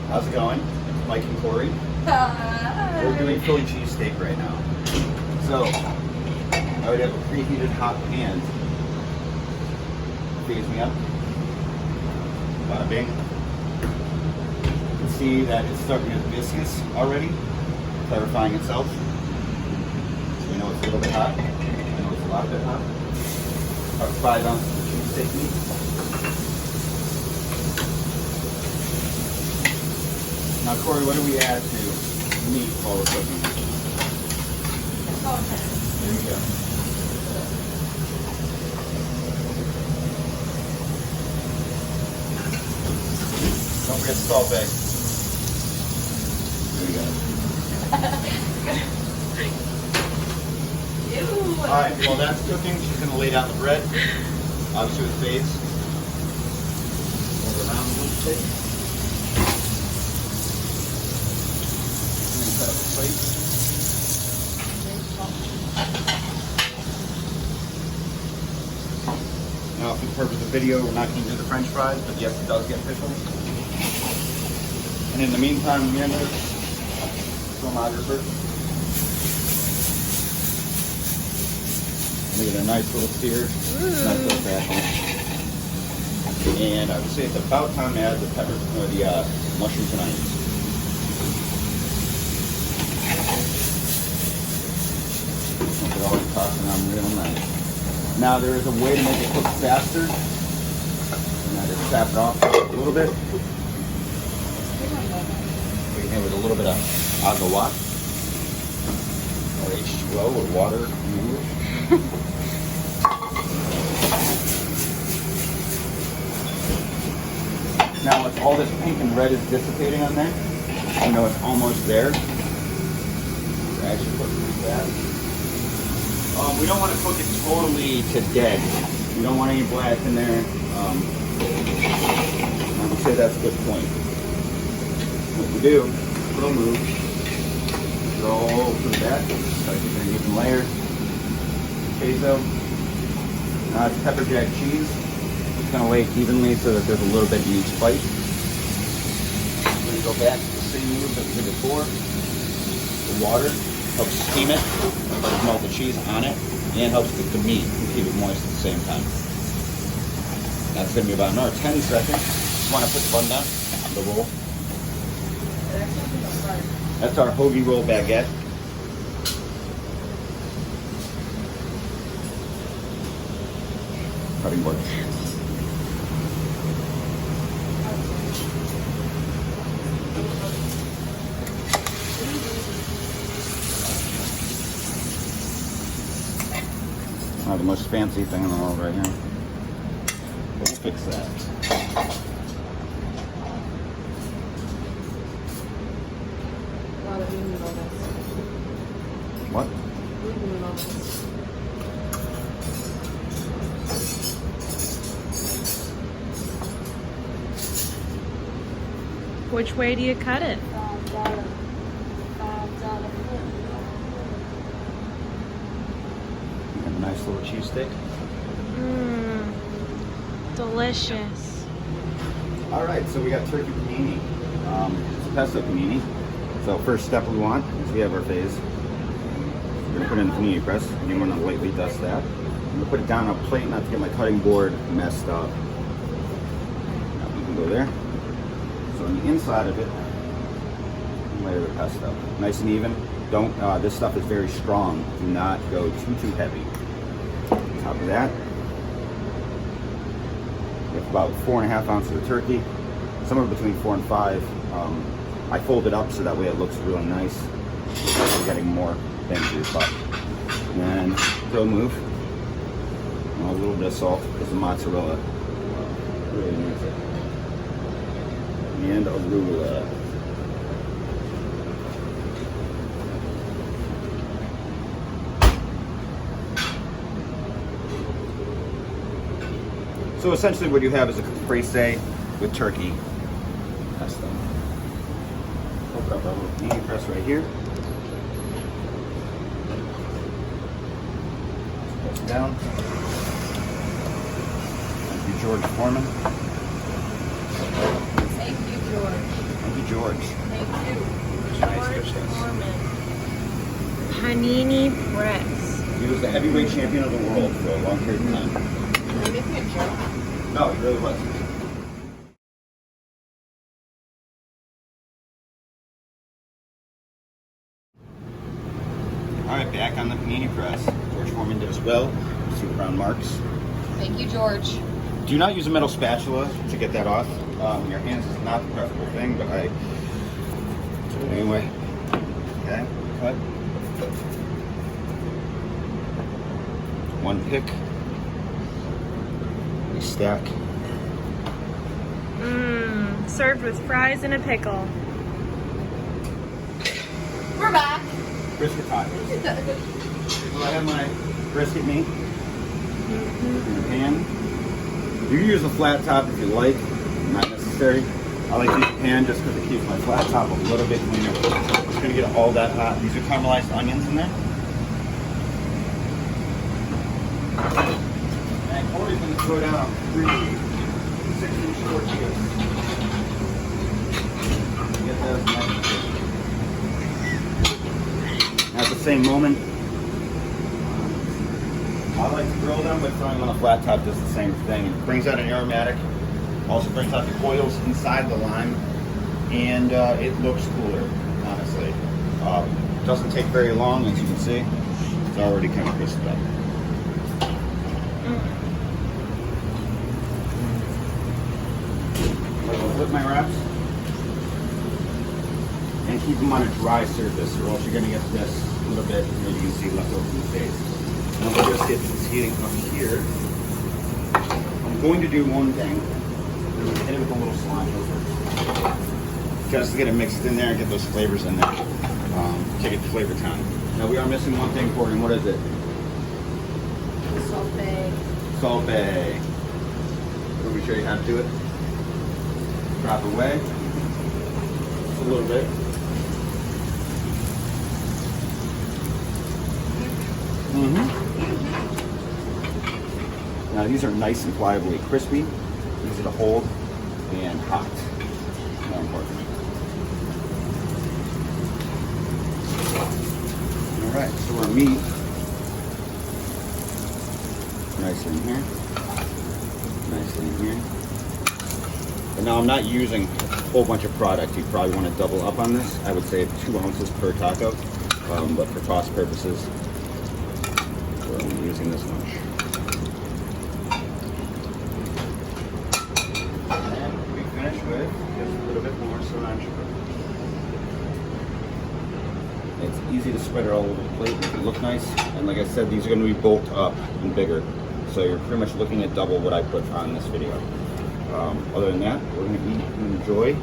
How's it going? Mike and Corey. We're doing Philly cheesesteak right now. So, I would have a preheated hot pan. Feeds me up. Bada bing. You can see that it's starting to get viscous already, clarifying itself. So we know it's a little bit hot. I know it's a lot bit hot. About 5 ounces of cheesesteak meat. Now, Corey, what do we add to meat while we're cooking? Okay. There you go. Don't forget the salt bag. There you go. Ew. Alright, while that's cooking, she's going to lay down the bread. Obviously with phase. Hold it around a little bit. Set up the plate. Now, for the purpose of the video, we're not going to do the French fries, but yes, it does get pickled. And in the meantime, Amanda, filmographer, look at a nice little sear, nice little fat one. And I would say it's about time to add the peppers, or the mushrooms and onions. Look at all the tossing on real nice. Now there is a way to make it cook faster. And I just tap it off a little bit. We can with a little bit of agua or H2O or water in English. Now with all this pink and red is dissipating on there, you know it's almost there. We're actually cooking pretty fast. We don't want to cook it totally to dead. We don't want any black in there. I would say that's a good point. What we do, we'll move, roll to the back, start getting an even layer. Queso. Now it's pepper jack cheese. It's going to lay evenly so that there's a little bit in each bite. We're going to go back to the same move that we did before. The water helps steam it, helps melt the cheese on it, and helps cook the meat and keep it moist at the same time. That's going to be about another 10 seconds. You want to put the bun down, the roll. That's our Hoagie Roll baguette. Cutting board. Not the most fancy thing in the world right here. We'll fix that. What? Which way do you cut it? A nice little cheesesteak. Mmm, delicious. All right, so we got turkey panini. It's a pesto panini. So first step we want is we have our phase. We're gonna put it in the panini press. And you want to lightly dust that. I'm gonna put it down on a plate, not to get my cutting board messed up. Now we can go there. So on the inside of it, layer the pesto, nice and even. Don't. This stuff is very strong. Do not go too heavy. On top of that, we have about 4.5 ounces of turkey, somewhere between 4 and 5. I fold it up so that way it looks really nice. You're getting more bang for your buck. And then throw move. And a little bit of salt because the mozzarella really needs it. And arugula. So essentially what you have is a caprese with turkey. Pesto. Open up our little panini press right here. Press it down. Thank you, George Foreman. Thank you, George. Thank you, George. Thank you. Nice George dishes. Foreman. Panini Press. He was the heavyweight champion of the world for a long period of time. Can I make me a joke? No, he really was. Alright, back on the panini press. George Foreman did as well. See the brown marks. Thank you, George. Do not use a metal spatula to get that off. Your hands is not the preferable thing, but I do it anyway. Okay, cut. One pick. We stack. Served with fries and a pickle. We're back. Brisket tacos. So I have my brisket meat in the pan. You can use a flat top if you like, not necessary. I like to use a pan just because it keeps my flat top a little bit cleaner. It's going to get all that hot. These are caramelized onions in there. And Corey's going to throw down 3 6-inch tortillas. Get those nice. At the same moment, I like to grill them, but throwing them on a flat top does the same thing. It brings out an aromatic, also brings out the oils inside the lime, and it looks cooler, honestly. Doesn't take very long, as you can see. It's already kind of crisped up. I'm going to flip my wraps and keep them on a dry surface, or else you're going to get this little bit, as you can see, left over from the face. Now the brisket is heating up here. I'm going to do one thing. I'm going to hit it with a little cilantro first, just to get it mixed in there and get those flavors in there. To get the flavor time. Now we are missing one thing, Courtney. What is it? Salt Bay. Salt Bay. Let me show you how to do it. Drop away. Just a little bit. Now these are nice and pliably crispy, easy to hold, and hot. More important. Alright, so our meat, nice in here, nice in here. And now I'm not using a whole bunch of product. You probably want to double up on this. I would say 2 ounces per taco, but for cost purposes, we're only using this much. And we finish with just a little bit more cilantro. It's easy to spread it all over the plate, make it look nice. And like I said, these are going to be bulked up and bigger. So you're pretty much looking at double what I put on this video. Other than that, we're going to eat and enjoy.